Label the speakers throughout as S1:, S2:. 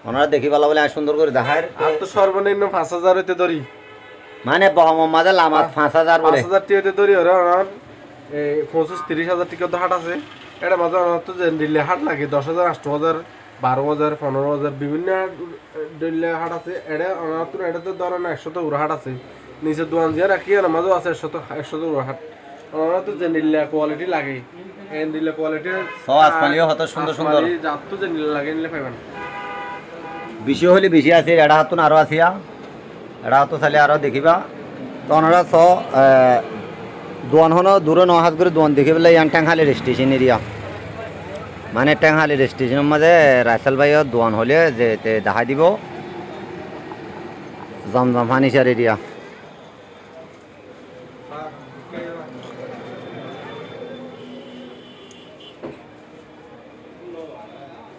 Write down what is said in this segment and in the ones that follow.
S1: ওনারা দেখি ভালো বলে সুন্দর করে দেখায়
S2: আর তো সর্বনিম্ন 5000 হইতে ধরি
S1: মানে বহমাদে লামাত 5000 বলে
S2: 5000 টি হইতে ধরি ওরা ওনার এই 25-30,000 টিকা তো হাট আছে এটা মাঝে ওনার তো যে দিল্লি হাট লাগে 10,000 8,000 12,000 15,000 বিভিন্ন দিল্লি হাট আছে এটা ওনার তো এটা তো ধরেন 100 তো উড়া হাট আছে নিচে দোকান দিয়ে রাখি আর মাঝে আছে 100 তো উড়া হাট ওনারা তো যে দিল্লি কোয়ালিটি লাগে এই দিল্লি কোয়ালিটি
S1: সব আসমালিও হত সুন্দর সুন্দর
S2: জাত তো যে দিল্লি লাগে নিলে পাইবেন
S1: বেশি হলে বেশি আছে এটা হাতুন আরো আসিয়া এটা হাতু চাইলে আরো দেখিবা তো ওনারা দোয়ান হনো দূরে ন হাত করে দোয়ান দেখি পেলে ইয়ান ট্যাংহালি স্টেশন এরিয়া মানে ট্যাংহালি স্টেশনের মাঝে রাইসাল ভাইও দোয়ান হলে যে দেখাই দিব জমজম ফার্নিচার এরিয়া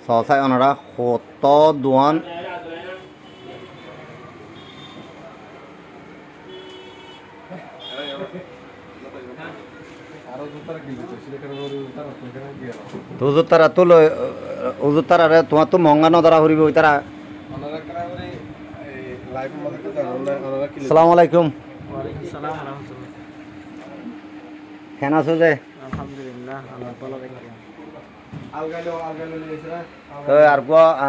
S1: সসাই ওনারা কত দোয়ান উজুর তারা তো উজুর তারা তোমার তো মঙ্গা নদরা হরিব ওই তারা আসসালামু আলাইকুম কেন আছো যে তো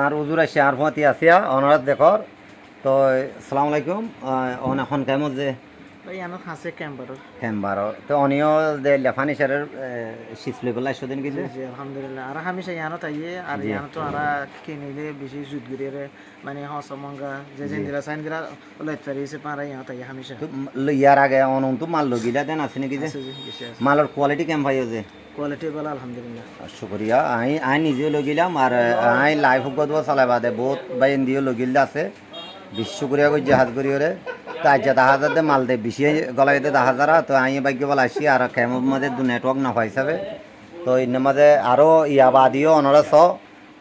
S1: আর উজুর আসছে আর ফাঁতি আসিয়া অনারাত দেখর তো আসসালামু আলাইকুম এখন কেমন যে ক্যাম্বার তো অনিও দে ফার্নিচারের শিসলে বলা সেদিন কি
S3: আলহামদুলিল্লাহ আর হামেশা ইয়ানো তাইয়ে আর ইয়ানো তো আর কিনিলে বেশি জুত গরিরে মানে হসমঙ্গা যে জিন্দিরা সাইন্দিরা লইত পারিছে পারা ইয়ানো তাইয়ে হামেশা
S1: তো ইয়ার আগে অনন তো মাল লগিলা দেন আছে নাকি যে মালের কোয়ালিটি কেমন ভাই যে
S3: কোয়ালিটি বলা আলহামদুলিল্লাহ
S1: শুকরিয়া আই নিজেও লগিলাম আর আই লাইফ গদ চালাবা দে বহুত ভাই এনদিও লগিলা আছে বেশ শুকরিয়া কই জাহাজ করিওরে তো আজ 10,000 দে মাল দে বেশি গলাইতে 10,000 তো আই ভাগ্য বলা আসি আর কেমন মধ্যে নেটওয়ার্ক না হিসাবে তো এর মধ্যে আরো ইয়া বাদিও অনরা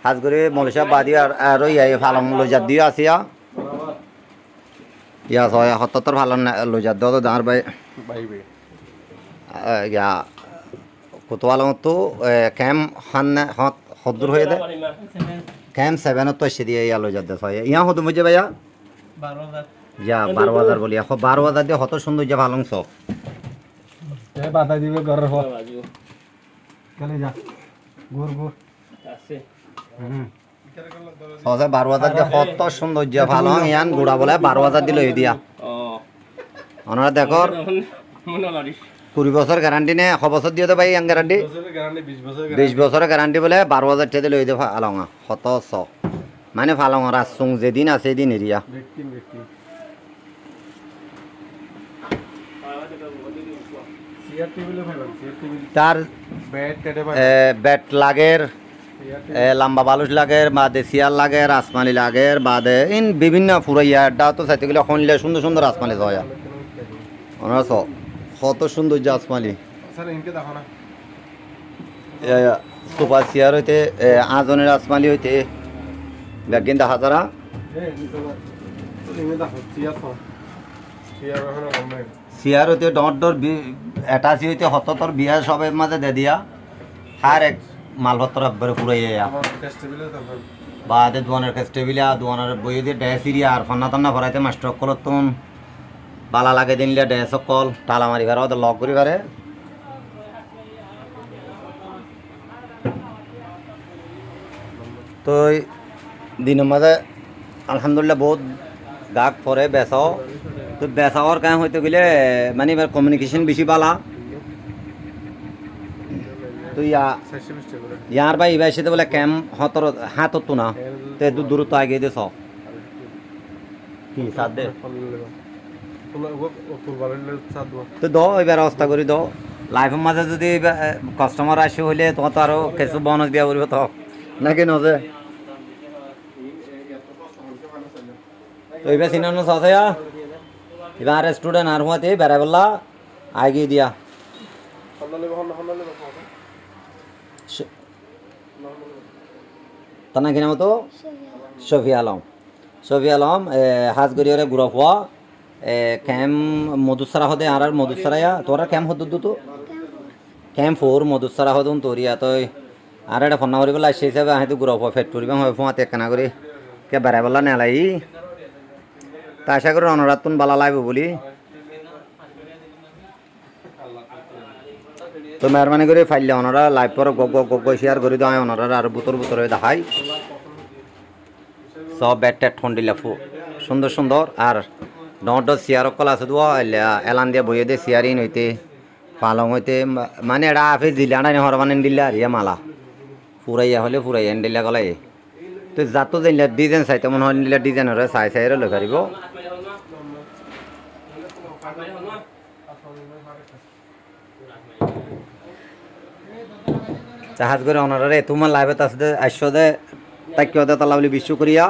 S1: হাজ করি মলেশিয়া বাদিও আরো ইয়া ফালং লজাত দিও আসিয়া ইয়া 77 ফালং লজাত দাও তো দাঁড় ভাই ইয়া কোতোয়ালং তো ক্যাম হান হত হদুর হয়ে দে ক্যাম 7 তো এসে দিয়ে ইয়া লজাত দে ইয়া হদু মুজে ভাইয়া
S3: 12,000
S1: যা 12,000 বলি এখন 12,000 দিয়ে কত সুন্দর যে ভালং সব
S2: বাধা দিবে ঘরের হওয়া চলে যা ঘুর ঘুর আছে
S1: সহজে 12,000 দিয়ে কত সুন্দর যে ভালং ইয়ান গুড়া বলে 12,000 দিল এই দিয়া ওনারা দেখো 20 বছর গ্যারান্টি নে 1 বছর দিয়ে তো ভাই ইয়ান গ্যারান্টি 20 বছরের গ্যারান্টি বলে 12,000 টাকা দিল এই দে ভালং কত স মানে ভালং রাসুং যেদিন আছে দিন এরিয়া তার ব্যাট লাগের লম্বা বালুস লাগের বাদে সিয়ার লাগের আসমানি লাগের বাদে ইন বিভিন্ন ফুরাইয়া ডা তো চাইতে গেলে শুনলে সুন্দর সুন্দর আসমানি হয় ওনার কত সুন্দর যে আসমানি সুপার সিয়ার হইতে আজনের আসমানি হইতে ব্যাগিন 10,000 সিয়ার হইতে ডর এটাচি হইতে 77 বিয়া সবের মাঝে দে দিয়া আর এক মালপত্র একবারে পুরাইয়া বাদে দোয়ানের কাছ টেবিলা দোয়ানের বই দিয়ে ড্যাস ইরিয়া আর ফান্না টান্না ভরাইতে মাস্টার কলতুন বালা লাগে দিনলে ড্যাস কল টালা মারি ভারে ওদের লক করি ভারে তো দিনের মাঝে আলহামদুলিল্লাহ বহুত গাক পরে বেচাও তো বেচাওয়ার কাম হইতে গেলে মানে এবার কমিউনিকেশন বেশি পালা তো ইয়ার ভাই এবার সেটা বলে ক্যাম হাতত তো না তো দূরত্ব আগে দিয়ে কি সাত দে তো দ এবার ব্যবস্থা করি দ লাইফের মাঝে যদি কাস্টমার আসে হইলে তোমার তো আরো কিছু বোনাস দিয়া পড়বে তো নাকি নজে তো এবার সিনানো সাথেয়া এবার স্টুডেন্ট আর হুয়াতে বেড়াই বললা আগে দিয়া তার নাকি নাম তো শফিয়া আলম হাজগরিয়রে গুড়া হওয়া ক্যাম মধুসারা হদে আর মধুসারায়া তোরা ক্যাম হদ তো ক্যাম 4 মধুসারা হদুন তোরিয়া তো আর এটা ফোন করি বলে আসছে হিসাবে আহি তো গুড়া হওয়া ফেট করিবা হয় ফোঁয়াতে একখানা করে কে বেড়াই বলা নেলাই তা আশা করি অনরাতুন বালা লাগবে বলি তো মেহরবানি করে ফাইলে ওনারা লাইভ পর গগ শেয়ার করে দেওয়া ওনারা আর বুতর বুতর হয়ে দেখাই সব ব্যাটটা ঠন্ডিলা সুন্দর সুন্দর আর ডট চেয়ার কল আছে দোয়া এলান দিয়া বইয়ে দিয়ে চেয়ারিন হইতে পালং হইতে মানে এটা আফে দিলা না হরবান দিলা আর ইয়া মালা ফুরাইয়া হলে ফুরাইয়া দিলা গলাই তো যাতো যে ডিজাইন চাই তেমন হয় দিলা ডিজাইনের চাই চাই লৈ পারিব জাহাজ করে ওনারে তোমার লাইভত আছে আসছো দে তাকিও দে তালা বলি বিশ্ব করিয়া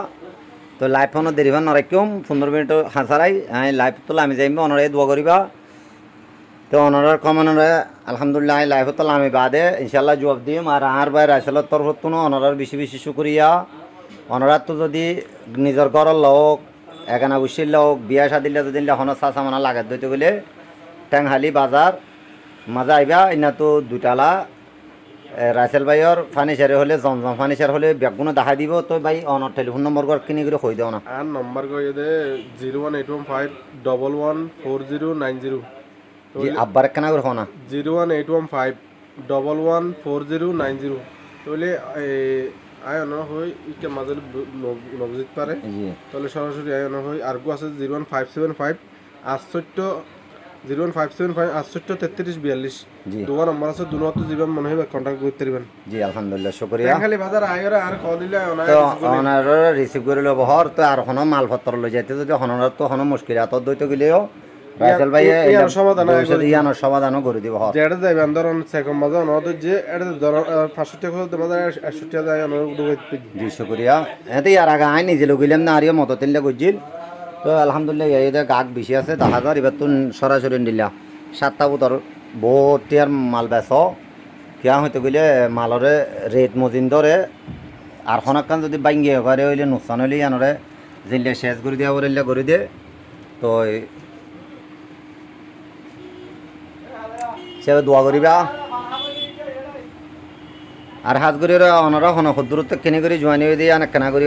S1: তো লাইভ ফোন দেরিবা নরাইকম 15 মিনিট হাসারাই লাইভ তোলা আমি যাইম ওনারে দোয়া করিবা তো ওনার কমানোরে আলহামদুলিল্লাহ লাইভ তোলা আমি বাদে ইনশাল্লাহ জবাব দিম আর বাইরে আসলে তরফত কোনো ওনার বেশি বেশি শুক্রিয়া ওনারা তো যদি নিজের ঘরের লোক এখানে বসির লোক বিয়া সাদিলে যদি এখন চাষা মানা লাগাত দিতে গেলে টেংহালি বাজার মাজা আইবা ইনা তো দুটালা রাইসেল ভাইয়ের ফার্নিচারে হলে জমজম ফার্নিচার হলে ব্যাগগুলো দেখা দিব তো ভাই অনার টেলিফোন নম্বর কিনে করে হয়ে দেও না
S2: আর নম্বর কয়ে দে 01815114090
S1: জি আব্বার কেনা করে না
S2: 01815114090 তাহলে আয় অন হই ইকে মাঝে নবজিত পারে তাহলে সরাসরি আয় অন হই আর গো আছে 01575 01575 দুবার নম্বর আছে দুটো জীবন মনে হয় কন্টাক্ট করতে পারবেন
S1: জি আলহামদুলিল্লাহ শুকরিয়া
S2: খালি বাজার আয়রা আর কল দিলে
S1: ওনার রিসিভ করে লব হর তো আর হন মালপত্র লই যাইতে যদি হনর তো হন মুশকিল আত দইতে গেলেও রাইসেল ভাই এর সমাধানও করে দিব হর
S2: যেটা যাইবে আন্দরন সেকম বাজার নদ যে এটা ধর 500 টাকা হতে বাজার 80 টাকা যায় অনর উঠে
S1: জি শুকরিয়া এতে আর আগে আই নিজে লগিলাম না আরিও মত তেলে গজিল তো আলহামদুলিল্লাহ এই যে গাক বেশি আছে 10000 এবার তো সরাসরি দিলা 7টা বুতর বহুতিয়ার মাল বেচ কিয়া হইতে গেলে মালরে রেট মজিন ধরে আর খনাকান যদি বাইঙ্গিয়ে করে হইলে নোকসান হইলে আনরে জিলে শেষ করে দেওয়া বলে করে দে তো সে দোয়া করিবা আর হাজ করি অনরা হন দূরত্ব কিনে করে জয়েন হয়ে দিয়ে অনেক কেনা করি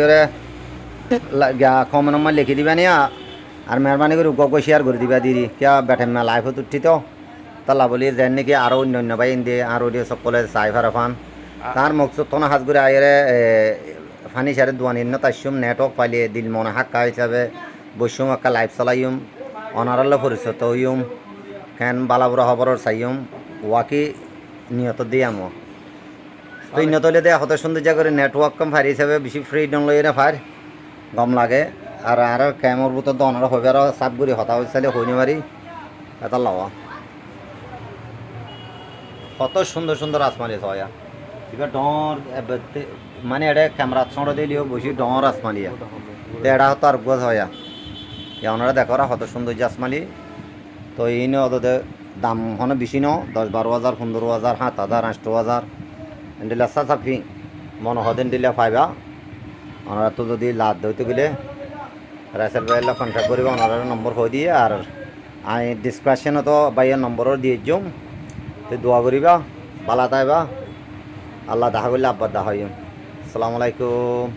S1: কম নম্বর লিখে দিবা নিয়া আর মেহরবানি করে গগ শেয়ার করে দিবা দিদি কিয়া বেঠে লাইফ উঠিত তালা বলি যেন নাকি আরও অন্য বাই দিয়ে আরও দিয়ে সকলে চাই ফারা ফান তার মকসুদ তো হাজ করে আইরে ফানি সারে দোয়ানি তাইসুম নেটওয়ার্ক পাইলে দিল মনে হাক্কা হিসাবে বসুম একটা লাইফ চালাইম অনারাল্লা পরিচিত হইম কেন বালাবুড়া হবর চাইম ওয়াকি নিয়ত দিয়াম তো নিয়ত হলে দেয় হতে সৌন্দর্য করে নেটওয়ার্ক কম ফার হিসাবে বেশি ফ্রি ডন লই না ফার গম লাগে আর ক্যামর বুতর তো অনারা হইবে আর সাপ গুড়ি হতা হইসালে হইনি মারি এটা লওয়া কত সুন্দর সুন্দর আসমানি হয় এবার ডর মানে এটা ক্যামেরা ছড়া দিলেও বসি ডর আসমানি তো এটা হতো আর গোজ হয় ওনারা দেখো কত সুন্দর যে আসমানি তো এই নিয়ে ওদের দাম হনে বেশি ন 10-12 হাজার 15 হাজার 7 হাজার 8 হাজার দিলে চাফি মনে হদেন দিলে পাইবা ওনারা তো যদি লাভ ধরতে গেলে রাইসেল ভাইয়ের কন্ট্যাক্ট করবে ওনারা নম্বর হয়ে দিয়ে আর আমি ডিসক্রিপশনে তো ভাইয়ের নম্বরও দিয়ে যাম তো দোয়া করিবা বালা তাইবা আল্লাহ দেখা করলে আব্বার দেখা হইম আসসালামু আলাইকুম।